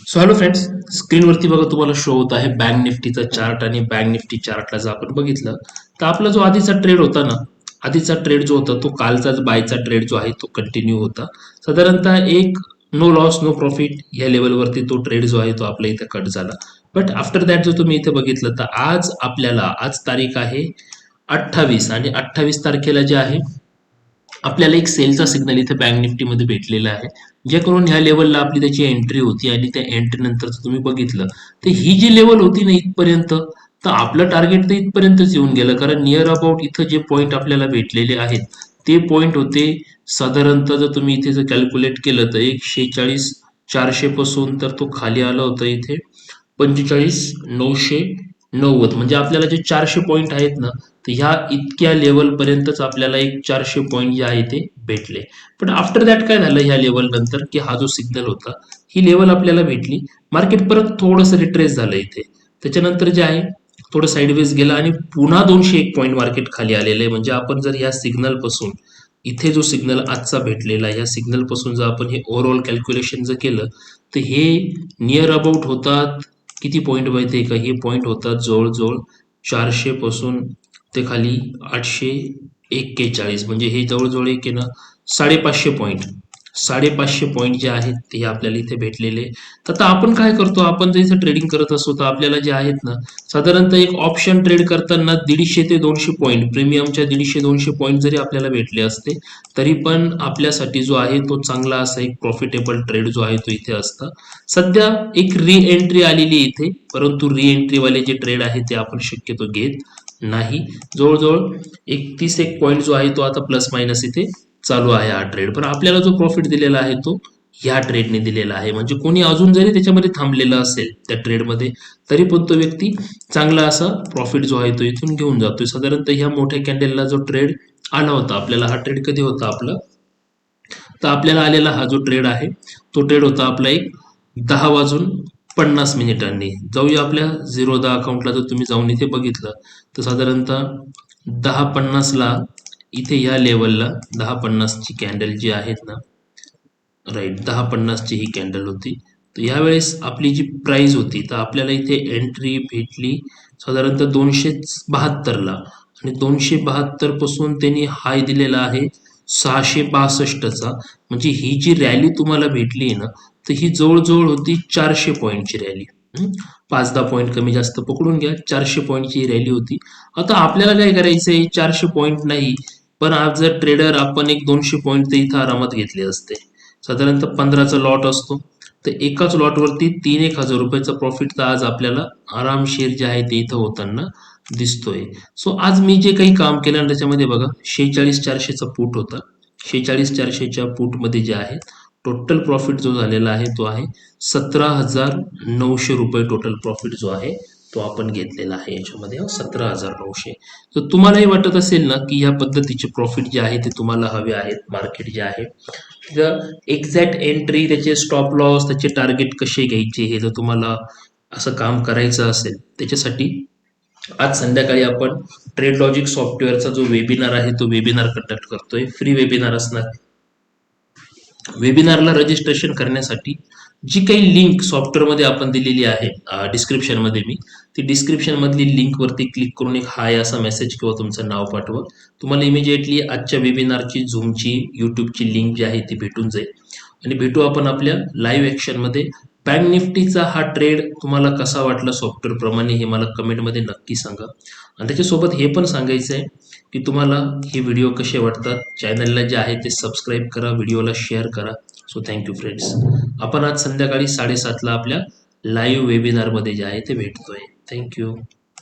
So hello friends, स्क्रीनवरती बघा तुम्हाला show होत आहे बँक निफ्टीचा चार्ट आणि बँक निफ्टी चार्टला जर आपण बघितलं तर आपला जो आधीचा ट्रेड होता ना, आधीचा ट्रेड जो होता तो कालचाच बायचा ट्रेड जो आहे तो कंटिन्यू होता. साधारणतः एक नो लॉस नो प्रॉफिट या लेवलवरती तो ट्रेड जो आहे तो आपल्या इथे कट झाला. बट आफ्टर दॅट जर तुम्ही इथे बघितलं तर आज तारीख आहे 28 आणि 28 तारखेला जे आहे आपल्याला एक सेलचा सिग्नल इथे बँक निफ्टीमध्ये भेटलेला आहे, जे करून ह्या लेवलला आपली त्याची एंट्री होती आणि त्या एंट्री नंतर तुम्ही बघितलं तर ही जी लेवल होती ना इथपर्यंत, तर आपलं टार्गेट तर इथपर्यंतच येऊन गेलं. कारण नियर अबाउट इथं जे पॉईंट आपल्याला भेटलेले आहेत ते पॉईंट होते साधारणतः जर तुम्ही इथे जर कॅल्क्युलेट केलं तर 146,400 पासून तर तो खाली आला होता इथे 45,990. म्हणजे आपल्याला जे 400 पॉईंट आहेत ना, तर ह्या इतक्या लेवल पर्यंतच आपल्याला एक 400 पॉईंट जे आहे ते भेटले. पण आफ्टर दॅट काय झालं, ह्या लेवल नंतर की हा जो सिग्नल होता ही लेवल आपल्याला भेटली, मार्केट परत थोडंसं रिट्रेस झालं इथे. त्याच्यानंतर जे आहे थोडं साईडवेज गेला आणि पुन्हा 201 पॉईंट मार्केट खाली आलेलं आहे. म्हणजे आपण जर या सिग्नल पासून इथे जो सिग्नल आजचा भेटलेला आहे या सिग्नल पासून जर आपण हे ओव्हरऑल कॅल्क्युलेशन जर केलं तर हे नियर अबाउट होतात किती पॉईंट माहिती आहे का, हे पॉईंट होतात जवळजवळ 400 पासून ते खाली 841. म्हणजे हे जवळजवळ एक आहे ना 550 पॉईंट जे आहेत ते आपल्याला इथे भेटलेले. तर आता आपण काय करतो, आपण जर इथे ट्रेडिंग करत असतो तर आपल्याला जे आहेत ना साधारणतः एक ऑप्शन ट्रेड करताना 150 ते 200 पॉईंट प्रीमियमच्या 150-200 पॉईंट जरी आपल्याला भेटले असते तरी पण आपल्यासाठी जो आहे तो चांगला असा एक प्रॉफिटेबल ट्रेड जो आहे तो इथे असता. सध्या एक री एंट्री आलेली इथे, परंतु री एंट्री वाले जे ट्रेड आहे ते आपण शक्यतो घेत नाही. जवळजवळ 31 पॉईंट जो आहे तो आता प्लस मायनस इथे चालू आहे हा ट्रेड. पण आपल्याला जो प्रॉफिट दिलेला आहे तो ह्या ट्रेडने दिलेला आहे. म्हणजे कोणी अजून जरी त्याच्यामध्ये थांबलेला असेल त्या ट्रेडमध्ये तरी पण तो व्यक्ती चांगला असा प्रॉफिट जो आहे तो इथून घेऊन जातोय. साधारणतः ह्या मोठ्या कॅन्डलला जो ट्रेड आला होता आपल्याला, हा ट्रेड कधी होता आपला, तर आपल्याला आलेला हा जो ट्रेड आहे तो ट्रेड होता आपला एक 10:50 जाऊया आपल्या 0-10 अकाउंटला. जर तुम्ही जाऊन इथे बघितलं तर साधारणतः 10:50ला इथे या लेवलला 10:50ची कॅन्डल जी आहेत ना, राईट 10:50ची ही कॅन्डल होती. तर यावेळेस आपली जी प्राइस होती तर आपल्याला इथे एंट्री भेटली साधारणतः 272ला आणि 272 पासून त्यांनी हाय दिलेला आहे 662चा. म्हणजे ही जी रॅली तुम्हाला भेटली ना तर ही जवळजवळ होती 400 पॉईंटची रॅली. 5-10 पॉईंट कमी जास्त पकडून घ्या, 400 पॉईंटची रॅली होती. आता आपल्याला काय करायचंय, 400 पॉईंट नाही पण आज जर ट्रेडर आपण एक 200 पॉईंट तर इथं आरामात घेतले असते. साधारणतः 15चा लॉट असतो तर एकाच लॉटवरती 3-1 हजार रुपयाचा प्रॉफिट तर आज आपल्याला आरामशीर जे आहे ते इथं होताना दिसतोय. सो आज मी जे काही काम केलं ना त्याच्यामध्ये बघा 46,400चा पुट होता. 46,400च्या पुटमध्ये जे आहे टोटल प्रॉफिट जो झालेला आहे तो आहे 17,900 रुपये. टोटल प्रॉफिट जो आहे तो आपण घेतलेला आहे याच्यामध्ये 17,900. तर तुम्हालाही वाटत असेल ना की या पद्धतीचे प्रॉफिट जे आहे ते तुम्हाला हवे आहेत, मार्केट जे आहे एक्झॅक्ट एंट्री, त्याचे स्टॉप लॉस, त्याचे टार्गेट कसे घ्यायचे हे जर तुम्हाला असं काम करायचं असेल त्याच्यासाठी आज संध्याकाळी आपण ट्रेड लॉजिक सॉफ्टवेअरचा जो वेबिनार आहे तो वेबिनार कंडक्ट करतोय. फ्री वेबिनार असणार. वेबिनारला रजिस्ट्रेशन करण्यासाठी जी काही लिंक सॉफ्टवेअरमध्ये आपण दिलेली आहे डिस्क्रिप्शनमध्ये, मी ती डिस्क्रिप्शन मधली लिंक वरती क्लिक करून एक हाय असा मेसेज किंवा तुमचं नाव पाठवा. तुम्हाला इमिजिएटली आजच्या वेबिनारची झूमची यूट्यूबची लिंक जी आहे ती भेटून जाईल आणि भेटू आपण आपल्या लाईव्ह ॲक्शनमध्ये. बँक निफ्टीचा हा ट्रेड तुम्हाला कसा वाटला सॉफ्टवेअर प्रमाणे हे मला कमेंटमध्ये नक्की सांगा. आणि त्याच्यासोबत हे पण सांगायचं आहे की तुम्हाला हे व्हिडिओ कसे वाटतात. चॅनलला जे आहे ते सबस्क्राईब करा, व्हिडिओला शेअर करा. So thank you friends. आपण आज संध्याकाळी 7:30ला आपल्या लाईव्ह वेबिनारमध्ये जे आहे ते भेटतोय. थँक्यू.